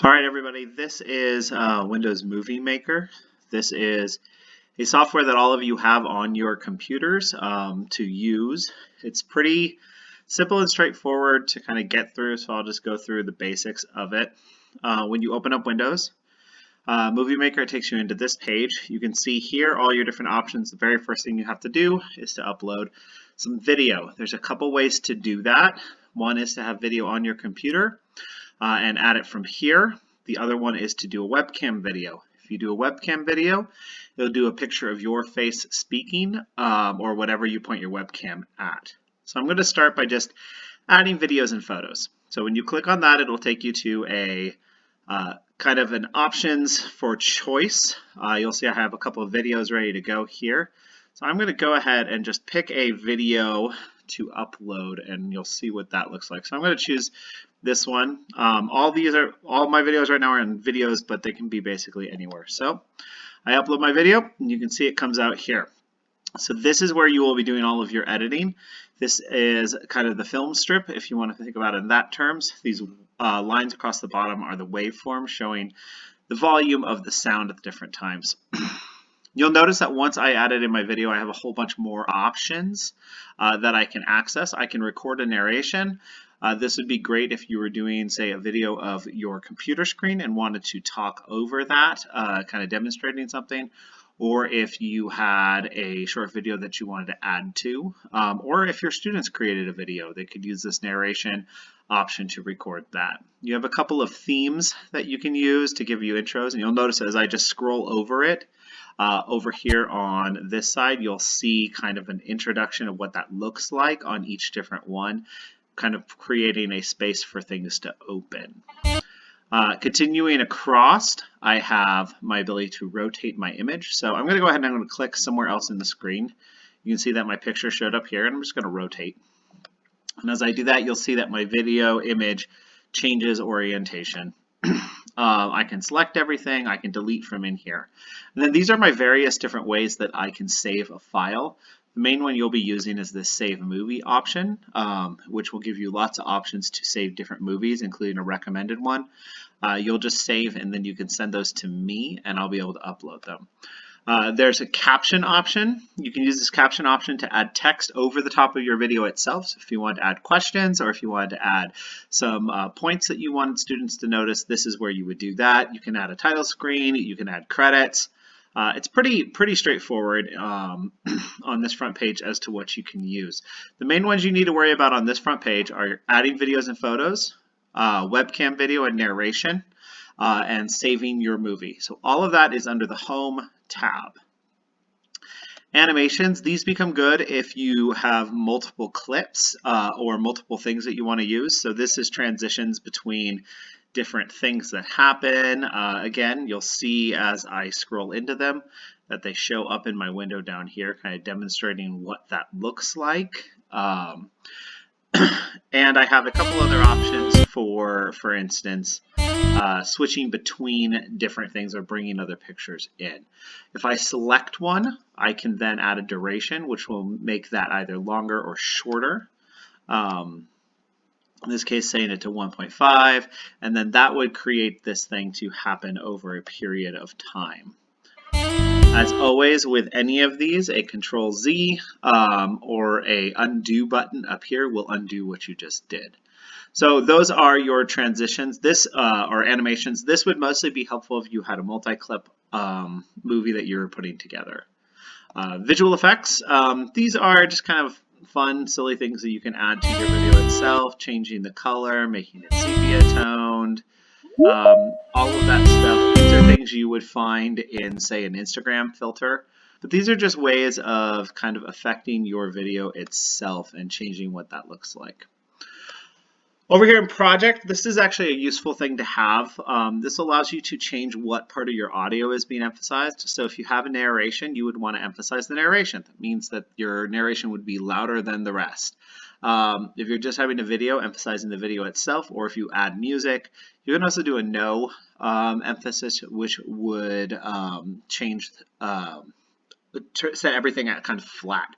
All right, everybody, this is Windows Movie Maker. This is a software that all of you have on your computers to use. It's pretty simple and straightforward to kind of get through, so I'll just go through the basics of it. When you open up Windows, Movie Maker takes you into this page. You can see here all your different options. The very first thing you have to do is to upload some video. There's a couple ways to do that. One is to have video on your computer and add it from here. The other one is to do a webcam video. If you do a webcam video, it'll do a picture of your face speaking or whatever you point your webcam at. So I'm going to start by just adding videos and photos. So when you click on that, it'll take you to a kind of an options for choice. You'll see I have a couple of videos ready to go here. So I'm going to go ahead and just pick a video to upload, and you'll see what that looks like. So I'm going to choose this one. All my videos right now are in videos, but they can be basically anywhere. So I upload my video, and you can see it comes out here. So this is where you will be doing all of your editing. This is kind of the film strip, if you want to think about it in that terms. These lines across the bottom are the waveform showing the volume of the sound at the different times. You'll notice that once I added in my video, I have a whole bunch more options that I can access. I can record a narration. This would be great if you were doing, say, a video of your computer screen and wanted to talk over that, kind of demonstrating something, or if you had a short video that you wanted to add to, or if your students created a video, they could use this narration option to record that. You have a couple of themes that you can use to give you intros, and you'll notice as I just scroll over it, over here on this side, you'll see kind of an introduction of what that looks like on each different one, kind of creating a space for things to open. Continuing across, I have my ability to rotate my image. So I'm going to go ahead and I'm going to click somewhere else in the screen. You can see that my picture showed up here, and I'm just going to rotate. And as I do that, you'll see that my video image changes orientation. I can select everything, I can delete from in here. And then these are my various different ways that I can save a file. The main one you'll be using is this Save Movie option, which will give you lots of options to save different movies, including a recommended one. You'll just save and then you can send those to me and I'll be able to upload them. There's a caption option. You can use this caption option to add text over the top of your video itself. So if you want to add questions or if you wanted to add some points that you wanted students to notice, this is where you would do that. You can add a title screen, you can add credits. It's pretty straightforward on this front page as to what you can use. The main ones you need to worry about on this front page are adding videos and photos, webcam video and narration, and saving your movie. So all of that is under the Home tab. Animations, these become good if you have multiple clips or multiple things that you want to use. So this is transitions between different things that happen. Again, you'll see as I scroll into them that they show up in my window down here, kind of demonstrating what that looks like. And I have a couple other options for instance, switching between different things or bringing other pictures in. If I select one, I can then add a duration, which will make that either longer or shorter. In this case, saying it to 1.5, and then that would create this thing to happen over a period of time. As always, with any of these, a Control-Z or a undo button up here will undo what you just did. So those are your transitions. This or animations. This would mostly be helpful if you had a multi-clip movie that you were putting together. Visual effects. These are just kind of fun, silly things that you can add to your video itself, changing the color, making it sepia toned, all of that stuff. These are things you would find in, say, an Instagram filter. But these are just ways of kind of affecting your video itself and changing what that looks like. Over here in Project, this is actually a useful thing to have. This allows you to change what part of your audio is being emphasized. So if you have a narration, you would want to emphasize the narration. That means that your narration would be louder than the rest. If you're just having a video, emphasizing the video itself, or if you add music, you can also do a no emphasis, which would change set everything at kind of flat.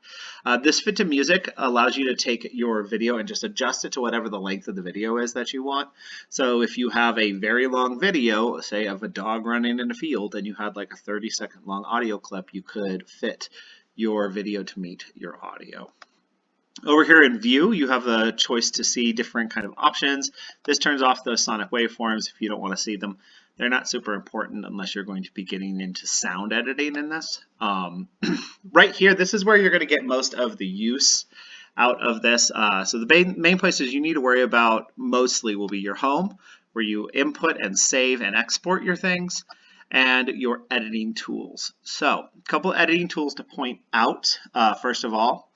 This fit to music allows you to take your video and just adjust it to whatever the length of the video is that you want. So if you have a very long video, say of a dog running in a field, and you had like a 30-second long audio clip, you could fit your video to meet your audio. Over here in view, you have the choice to see different kind of options. This turns off those sonic waveforms if you don't want to see them. They're not super important unless you're going to be getting into sound editing in this. Right here, this is where you're going to get most of the use out of this. So the main places you need to worry about mostly will be your home, where you input and save and export your things, and your editing tools. So a couple editing tools to point out. First of all,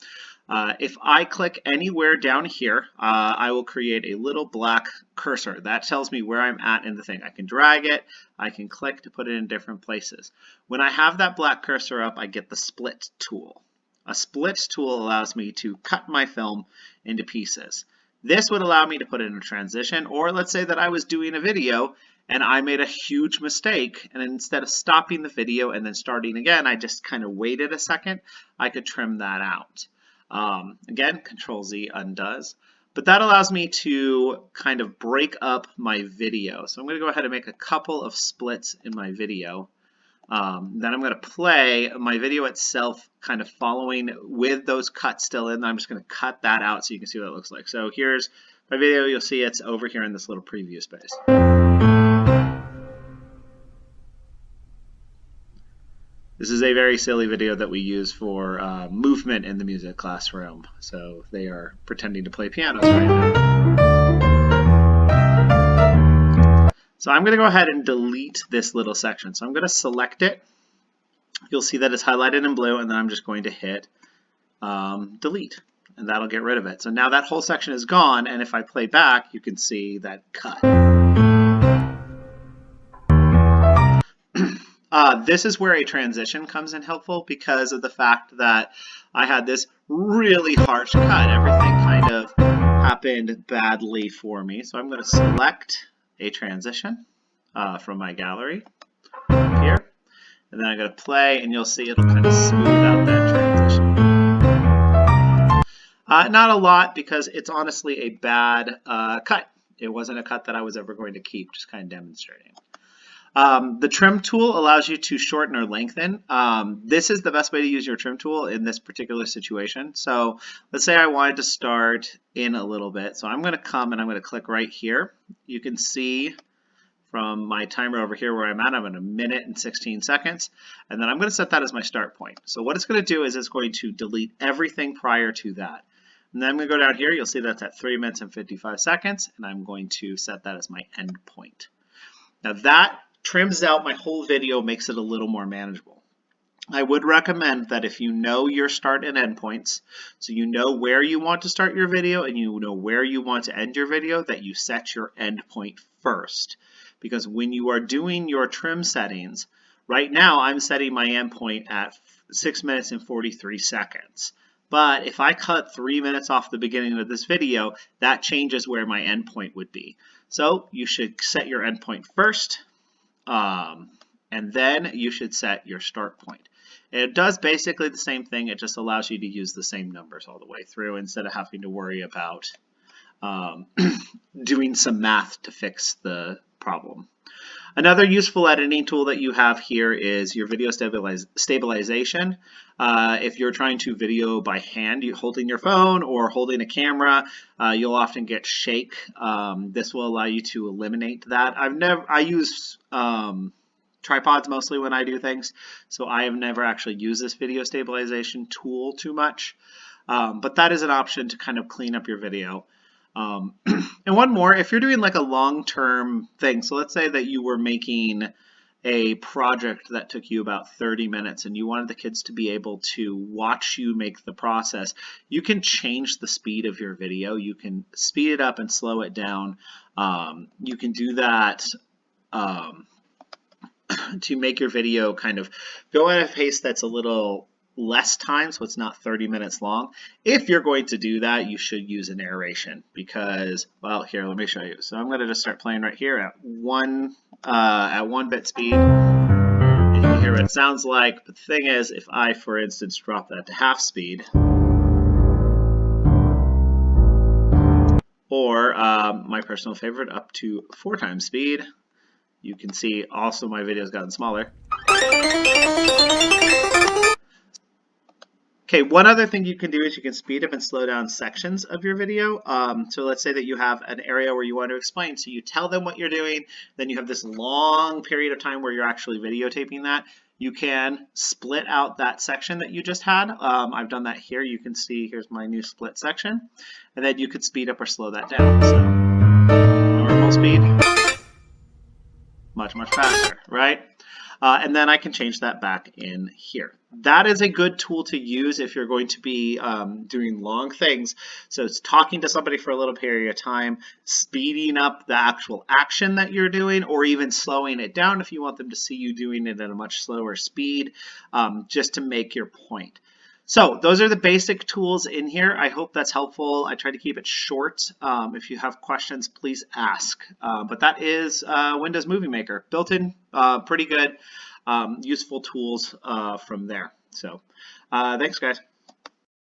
if I click anywhere down here, I will create a little black cursor. That tells me where I'm at in the thing. I can drag it, I can click to put it in different places. When I have that black cursor up, I get the split tool. A split tool allows me to cut my film into pieces. This would allow me to put it in a transition, or let's say that I was doing a video and I made a huge mistake, and instead of stopping the video and then starting again, I just kind of waited a second, I could trim that out. Again, Control Z undoes, but that allows me to kind of break up my video. So I'm going to go ahead and make a couple of splits in my video. Then I'm going to play my video itself kind of following with those cuts still in. I'm just going to cut that out so you can see what it looks like. So here's my video. You'll see it's over here in this little preview space. This is a very silly video that we use for movement in the music classroom. So they are pretending to play pianos right now. So I'm going to go ahead and delete this little section. So I'm going to select it. You'll see that it's highlighted in blue, and then I'm just going to hit delete, and that'll get rid of it. So now that whole section is gone, and if I play back, you can see that cut. This is where a transition comes in helpful because of the fact that I had this really harsh cut. Everything kind of happened badly for me. So I'm going to select a transition from my gallery here. And then I'm going to play, and you'll see it'll kind of smooth out that transition. Not a lot, because it's honestly a bad cut. It wasn't a cut that I was ever going to keep, just kind of demonstrating. The trim tool allows you to shorten or lengthen. This is the best way to use your trim tool in this particular situation. So let's say I wanted to start in a little bit. So I'm going to come and I'm going to click right here. You can see from my timer over here where I'm at, I'm at 1 minute and 16 seconds. And then I'm going to set that as my start point. So what it's going to do is it's going to delete everything prior to that. And then I'm going to go down here. You'll see that's at 3 minutes and 55 seconds. And I'm going to set that as my end point. Now that trims out my whole video, makes it a little more manageable. I would recommend that if you know your start and end points, so you know where you want to start your video and you know where you want to end your video, that you set your end point first. Because when you are doing your trim settings, right now I'm setting my end point at 6 minutes and 43 seconds. But if I cut 3 minutes off the beginning of this video, that changes where my end point would be. So you should set your end point first. And then you should set your start point. It does basically the same thing, it just allows you to use the same numbers all the way through instead of having to worry about doing some math to fix the problem. Another useful editing tool that you have here is your video stabilization. If you're trying to video by hand, holding your phone or holding a camera, you'll often get shake. This will allow you to eliminate that. I use tripods mostly when I do things, so I have never actually used this video stabilization tool too much. But that is an option to kind of clean up your video. And one more, if you're doing like a long-term thing, so let's say that you were making a project that took you about 30 minutes and you wanted the kids to be able to watch you make the process, you can change the speed of your video. You can speed it up and slow it down. You can do that to make your video kind of go at a pace that's a little less time, so it's not 30 minutes long. If you're going to do that, you should use a narration because, well, here, let me show you. So I'm going to just start playing right here at one bit speed. And you can hear what it sounds like. But the thing is, if I, for instance, drop that to half speed, or my personal favorite, up to 4 times speed, you can see also my video's gotten smaller. Okay, one other thing you can do is you can speed up and slow down sections of your video. So let's say that you have an area where you want to explain. So you tell them what you're doing, then you have this long period of time where you're actually videotaping that. You can split out that section that you just had. I've done that here. You can see here's my new split section. And then you could speed up or slow that down. So normal speed, much faster, right? And then I can change that back in here. That is a good tool to use if you're going to be doing long things. So it's talking to somebody for a little period of time, speeding up the actual action that you're doing, or even slowing it down if you want them to see you doing it at a much slower speed, just to make your point. So those are the basic tools in here. I hope that's helpful. I try to keep it short. If you have questions, please ask. But that is Windows Movie Maker. Built in, pretty good, useful tools from there. So thanks, guys.